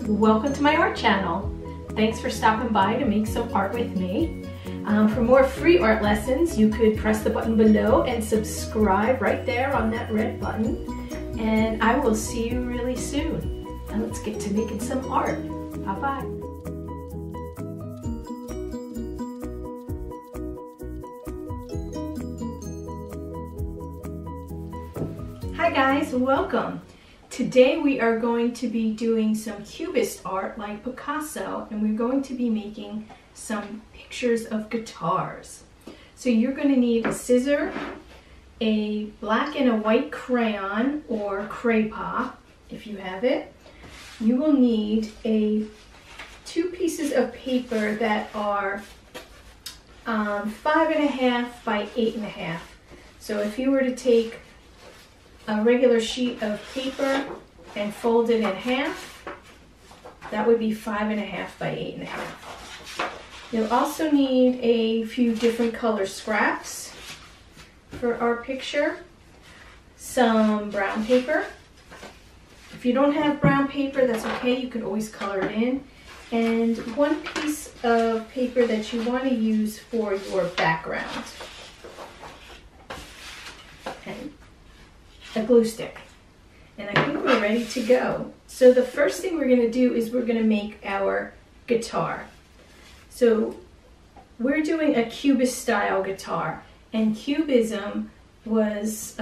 Welcome to my art channel. Thanks for stopping by to make some art with me. For more free art lessons, you could press the button below and subscribe right there on that red button. And I will see you really soon. And let's get to making some art. Bye-bye. Hi guys, welcome. Today we are going to be doing some Cubist art like Picasso, and we're going to be making some pictures of guitars. So you're going to need a scissor, a black and a white crayon or crayon if you have it. You will need two pieces of paper that are 5.5 by 8.5. So if you were to take a regular sheet of paper and fold it in half, that would be 5.5 by 8.5. You'll also need a few different color scraps for our picture, some brown paper. If you don't have brown paper, that's okay, you could always color it in. And one piece of paper that you want to use for your background. And a glue stick. And I think we're ready to go. So the first thing we're going to do is we're going to make our guitar. So we're doing a Cubist style guitar, and Cubism was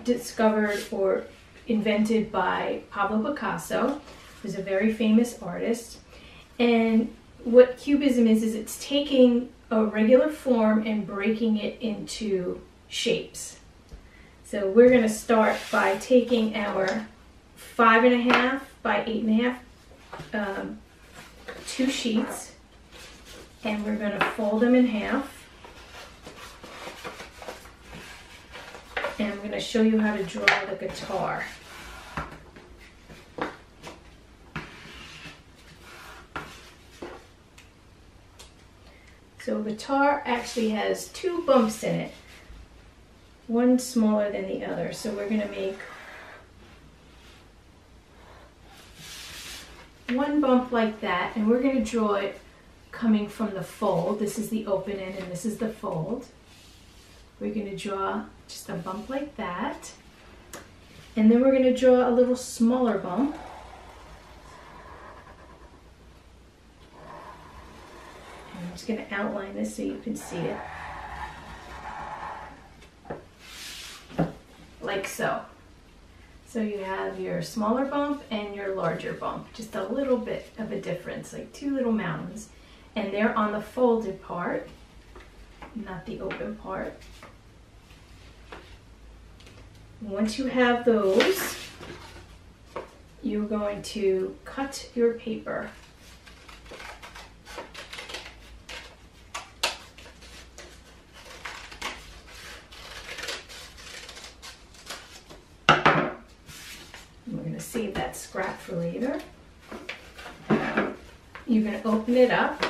discovered or invented by Pablo Picasso, who's a very famous artist. And what Cubism is it's taking a regular form and breaking it into shapes. So we're going to start by taking our 5.5 by 8.5 two sheets, and we're going to fold them in half. And I'm going to show you how to draw the guitar. So a guitar actually has two bumps in it. One smaller than the other. So we're going to make one bump like that, and we're going to draw it coming from the fold. This is the open end and this is the fold. We're going to draw just a bump like that, and then we're going to draw a little smaller bump. And I'm just going to outline this so you can see it. Like so. So you have your smaller bump and your larger bump, just a little bit of a difference, like two little mountains, and they're on the folded part, not the open part. Once you have those, you're going to cut your paper. Save that scrap for later. You're going to open it up,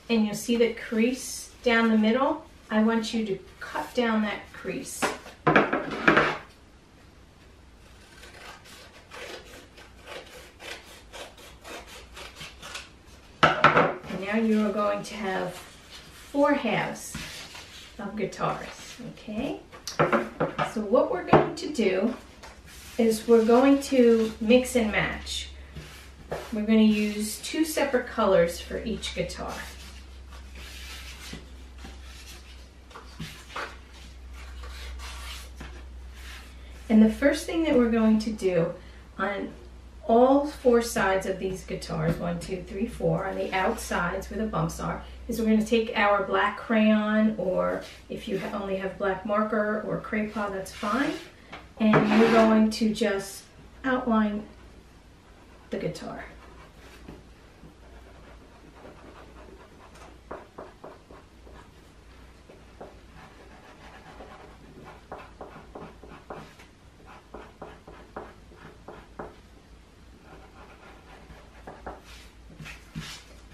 and you'll see the crease down the middle. I want you to cut down that crease. And now you are going to have 4 halves of guitars, okay? So what we're going to do is we're going to mix and match. We're going to use 2 separate colors for each guitar. And the first thing that we're going to do on all 4 sides of these guitars, 1, 2, 3, 4, on the outsides where the bumps are, is we're going to take our black crayon, or if you only have black marker or crayon, that's fine. And you're going to just outline the guitar.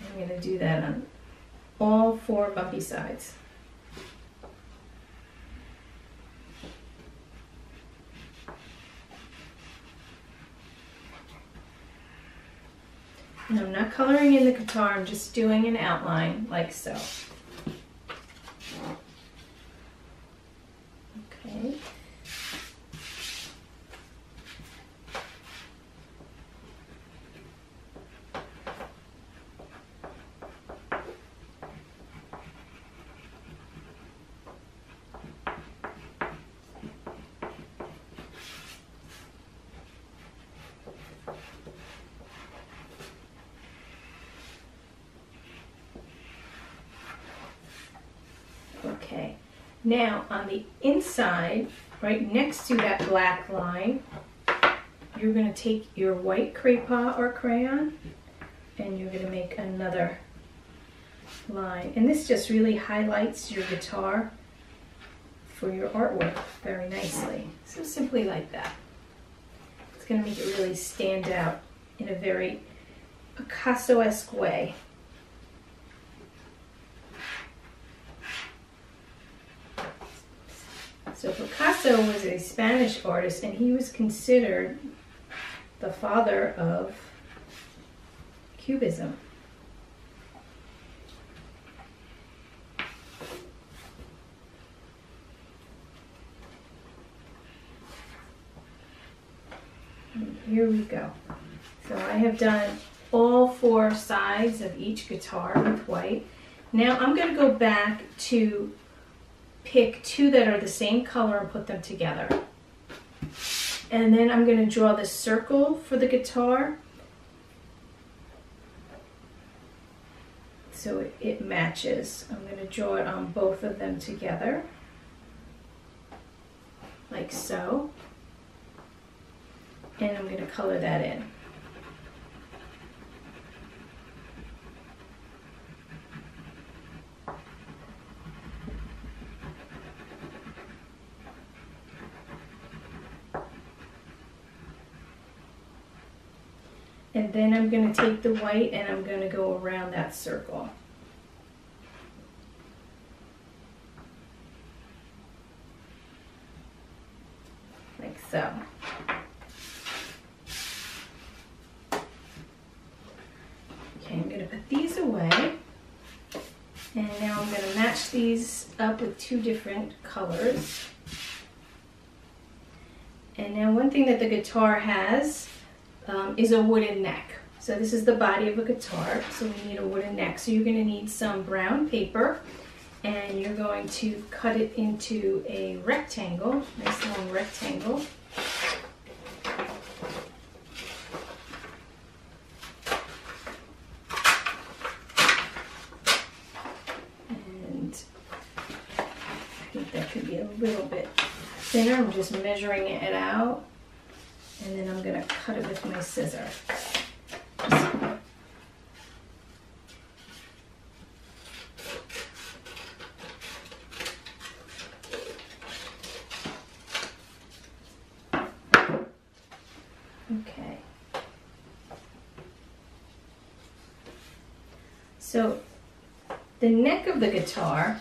I'm going to do that on all 4 bumpy sides. And I'm not coloring in the guitar, I'm just doing an outline like so. Okay. Okay, now on the inside, right next to that black line, you're going to take your white crayons or crayon and you're going to make another line. And this just really highlights your guitar for your artwork very nicely. So simply like that. It's going to make it really stand out in a very Picasso-esque way. So Picasso was a Spanish artist and he was considered the father of Cubism. And here we go. So I have done all 4 sides of each guitar with white. Now I'm going to go back to pick 2 that are the same color and put them together. And then I'm going to draw the circle for the guitar so it matches. I'm going to draw it on both of them together like so. And I'm going to color that in. And then I'm going to take the white and I'm going to go around that circle. Like so. Okay, I'm going to put these away. And now I'm going to match these up with 2 different colors. And now one thing that the guitar has is a wooden neck. So this is the body of a guitar, so we need a wooden neck. So you're going to need some brown paper and you're going to cut it into a rectangle, nice long rectangle. And I think that could be a little bit thinner. I'm just measuring it out. And then I'm going to cut it with my scissor. Okay. So the neck of the guitar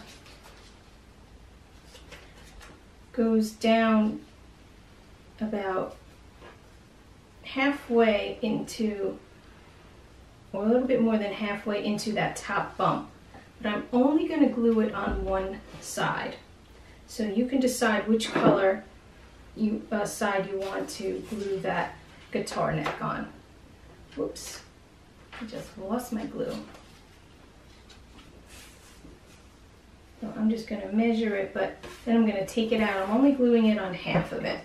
goes down about halfway into, or a little bit more than halfway into that top bump. But I'm only going to glue it on one side. So you can decide which color side you want to glue that guitar neck on. Whoops, I just lost my glue. So I'm just going to measure it, but then I'm going to take it out. I'm only gluing it on half of it.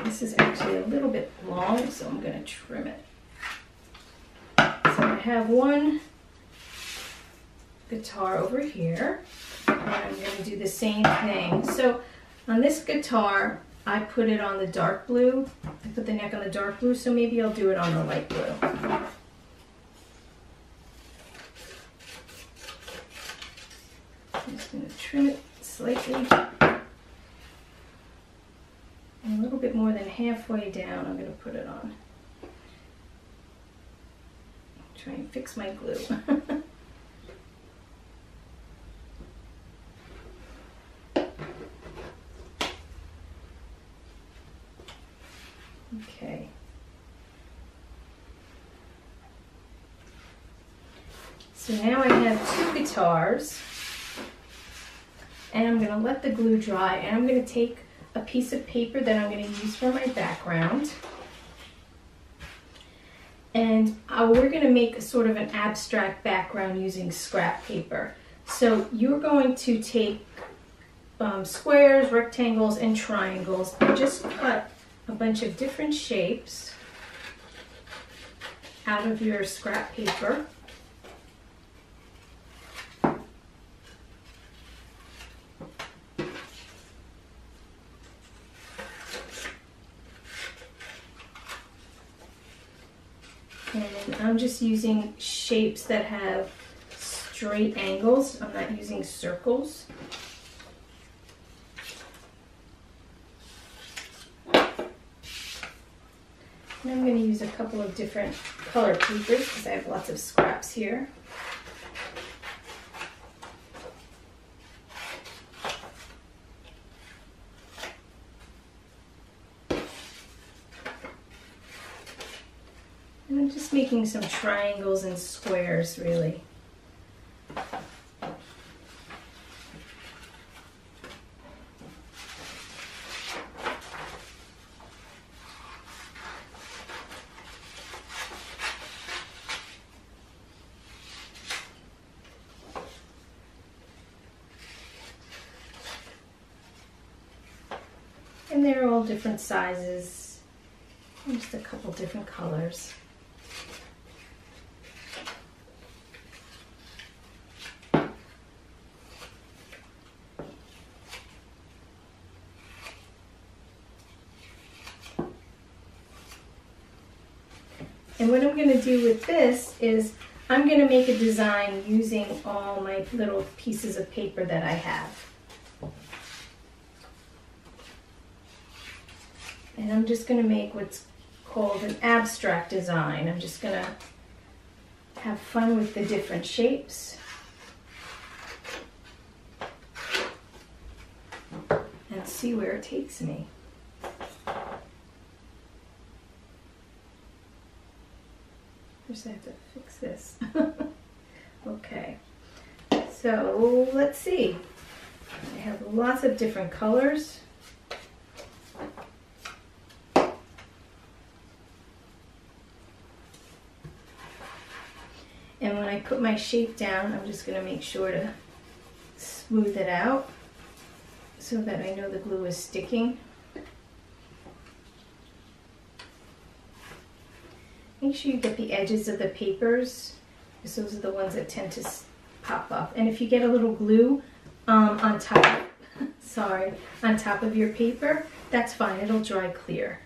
This is actually a little bit long, so I'm going to trim it. So I have one guitar over here, and I'm going to do the same thing. So on this guitar, I put it on the dark blue. I put the neck on the dark blue, so maybe I'll do it on the light blue. I'm just going to trim it slightly. And a little bit more than halfway down, I'm going to put it on. Try and fix my glue. Okay. So now I have two guitars, and I'm going to let the glue dry, and I'm going to take a piece of paper that I'm going to use for my background, and we're going to make a sort of an abstract background using scrap paper. So you're going to take squares, rectangles, and triangles, and just cut a bunch of different shapes out of your scrap paper. And I'm just using shapes that have straight angles. I'm not using circles. And I'm going to use a couple of different color papers because I have lots of scraps here. And I'm just making some triangles and squares, really. And they're all different sizes, and just a couple different colors. And what I'm going to do with this is I'm going to make a design using all my little pieces of paper that I have. And I'm just going to make what's called an abstract design. I'm just going to have fun with the different shapes. And see where it takes me. First I have to fix this. Okay, so let's see. I have lots of different colors. And when I put my shape down, I'm just going to make sure to smooth it out so that I know the glue is sticking. Make sure you get the edges of the papers, because those are the ones that tend to pop up. And if you get a little glue on top, on top of your paper, that's fine, it'll dry clear.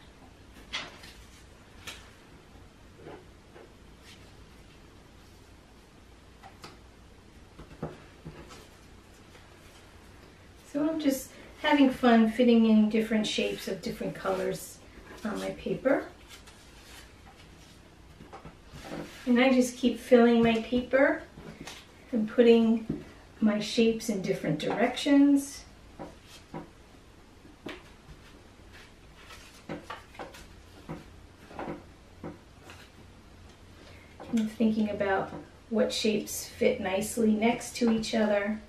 So I'm just having fun fitting in different shapes of different colors on my paper. And I just keep filling my paper and putting my shapes in different directions. And thinking about what shapes fit nicely next to each other.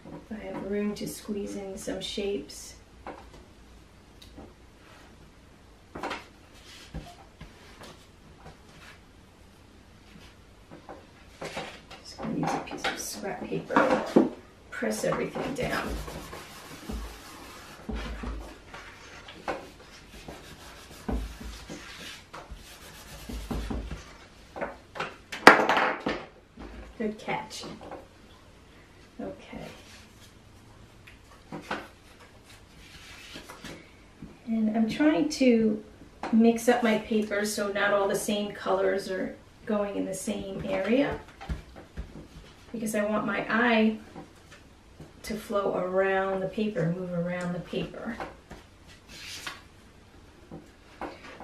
If I have room to squeeze in some shapes. Use a piece of scrap paper and press everything down. Good catch. Okay. And I'm trying to mix up my paper so not all the same colors are going in the same area, because I want my eye to flow around the paper, move around the paper.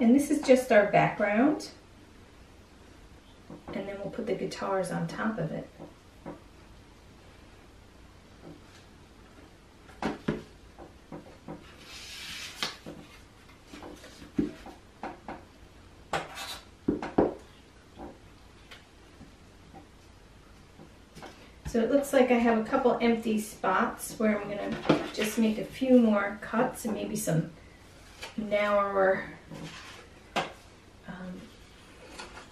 And this is just our background. And then we'll put the guitars on top of it. So it looks like I have a couple empty spots where I'm going to just make a few more cuts and maybe some narrower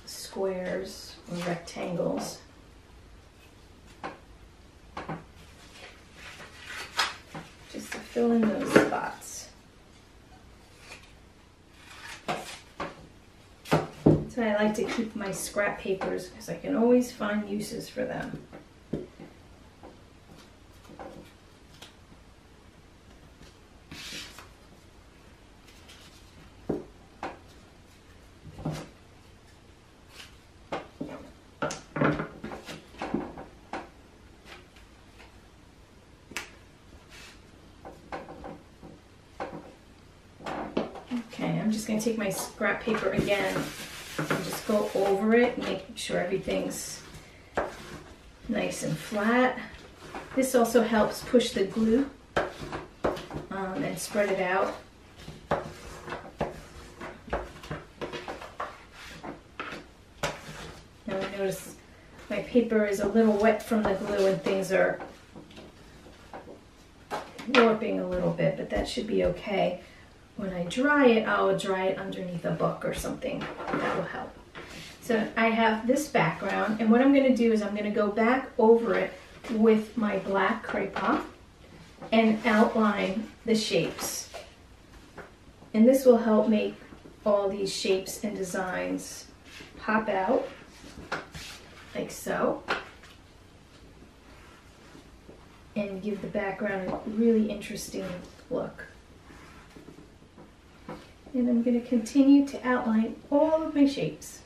squares or rectangles. Just to fill in those spots. So I like to keep my scrap papers because I can always find uses for them. Okay, I'm just going to take my scrap paper again and just go over it, making sure everything's nice and flat. This also helps push the glue and spread it out. Now I notice my paper is a little wet from the glue and things are warping a little bit, but that should be okay. When I dry it, I'll dry it underneath a book or something. That will help. So I have this background, and what I'm going to do is I'm going to go back over it with my black crayon and outline the shapes. And this will help make all these shapes and designs pop out, like so, and give the background a really interesting look. And I'm going to continue to outline all of my shapes.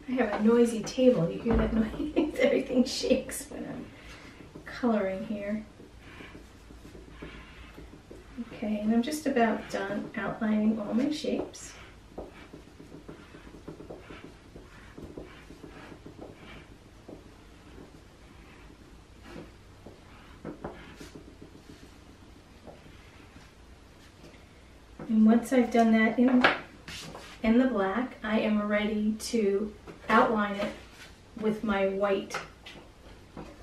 I have a noisy table. You hear that noise? Everything shakes when I'm coloring here. Okay, and I'm just about done outlining all my shapes. And once I've done that in the black, I am ready to outline it with my white.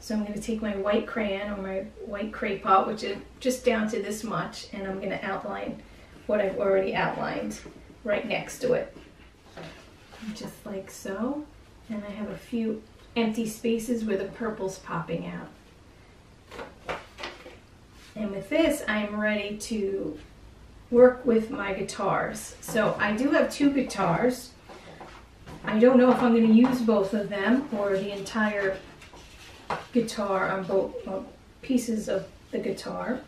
So I'm going to take my white crayon or my white crayon, which is just down to this much, and I'm going to outline what I've already outlined right next to it. Just like so. And I have a few empty spaces where the purple's popping out. And with this, I'm ready to work with my guitars. So I do have two guitars. I don't know if I'm going to use both of them or the entire guitar on both pieces of the guitar.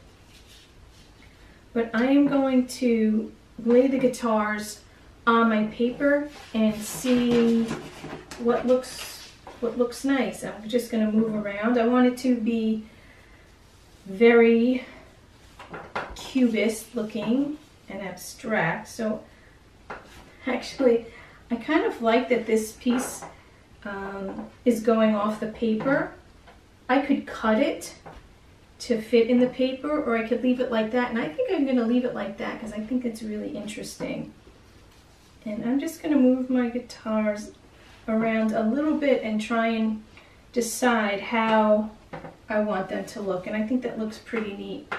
But I am going to lay the guitars on my paper and see what looks nice. I'm just going to move around. I want it to be very Cubist looking and abstract. So actually I kind of like that this piece is going off the paper. I could cut it to fit in the paper, or I could leave it like that, and I think I'm going to leave it like that because I think it's really interesting. And I'm just going to move my guitars around a little bit and try and decide how I want them to look, and I think that looks pretty neat.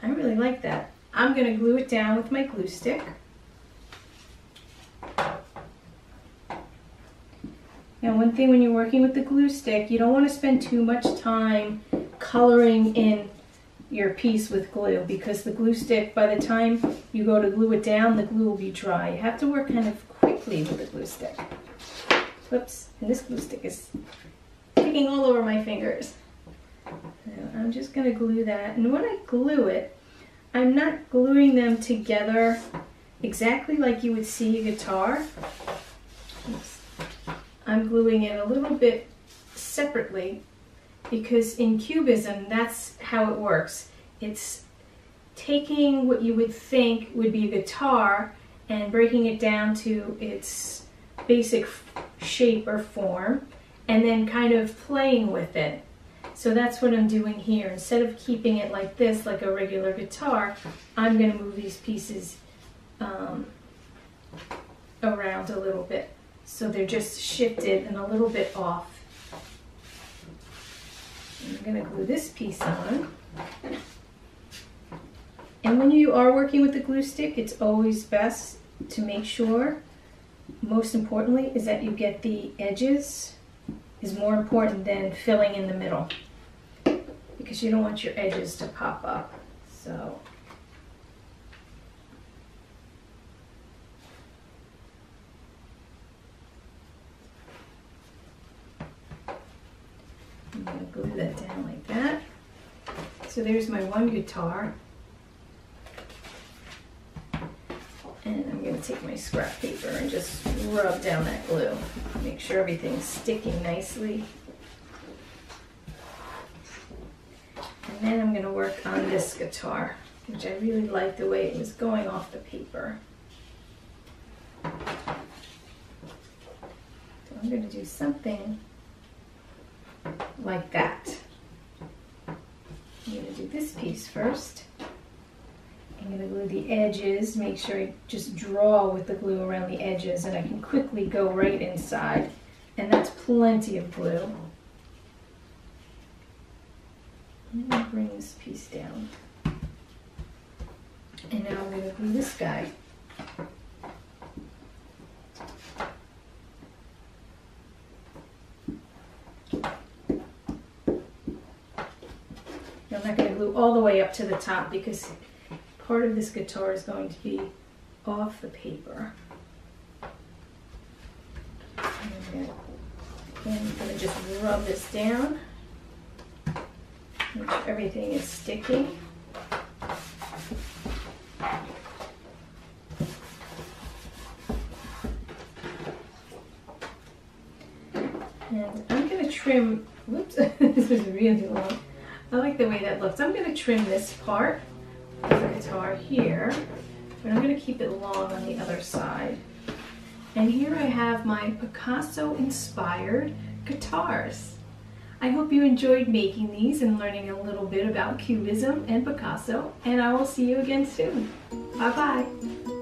I really like that. I'm going to glue it down with my glue stick. Now, one thing when you're working with the glue stick, you don't want to spend too much time coloring in your piece with glue, because the glue stick, by the time you go to glue it down, the glue will be dry. You have to work kind of quickly with the glue stick. Whoops, and this glue stick is sticking all over my fingers. So I'm just going to glue that, and when I glue it, I'm not gluing them together exactly like you would see a guitar. Oops. I'm gluing it a little bit separately, because in Cubism, that's how it works. It's taking what you would think would be a guitar and breaking it down to its basic shape or form, and then kind of playing with it. So that's what I'm doing here. Instead of keeping it like this, like a regular guitar, I'm going to move these pieces around a little bit. So they're just shifted and a little bit off. I'm going to glue this piece on. And when you are working with the glue stick, it's always best to make sure, most importantly, is that you get the edges, is more important than filling in the middle, because you don't want your edges to pop up. So I'm going to glue that down like that. So there's my one guitar. And I'm going to take my scrap paper and just rub down that glue. Make sure everything's sticking nicely. And then I'm going to work on this guitar, which I really like the way it was going off the paper. So I'm going to do something like that. I'm going to do this piece first. I'm going to glue the edges, make sure I just draw with the glue around the edges, and I can quickly go right inside, and that's plenty of glue. I'm going to bring this piece down. And now I'm going to glue this guy. Now I'm not going to glue all the way up to the top because part of this guitar is going to be off the paper. I'm going to just rub this down. Make sure everything is sticky. And I'm going to trim, whoops, this is really long. I like the way that looks. I'm going to trim this part of the guitar here, but I'm going to keep it long on the other side. And here I have my Picasso inspired guitars. I hope you enjoyed making these and learning a little bit about Cubism and Picasso, and I will see you again soon. Bye bye.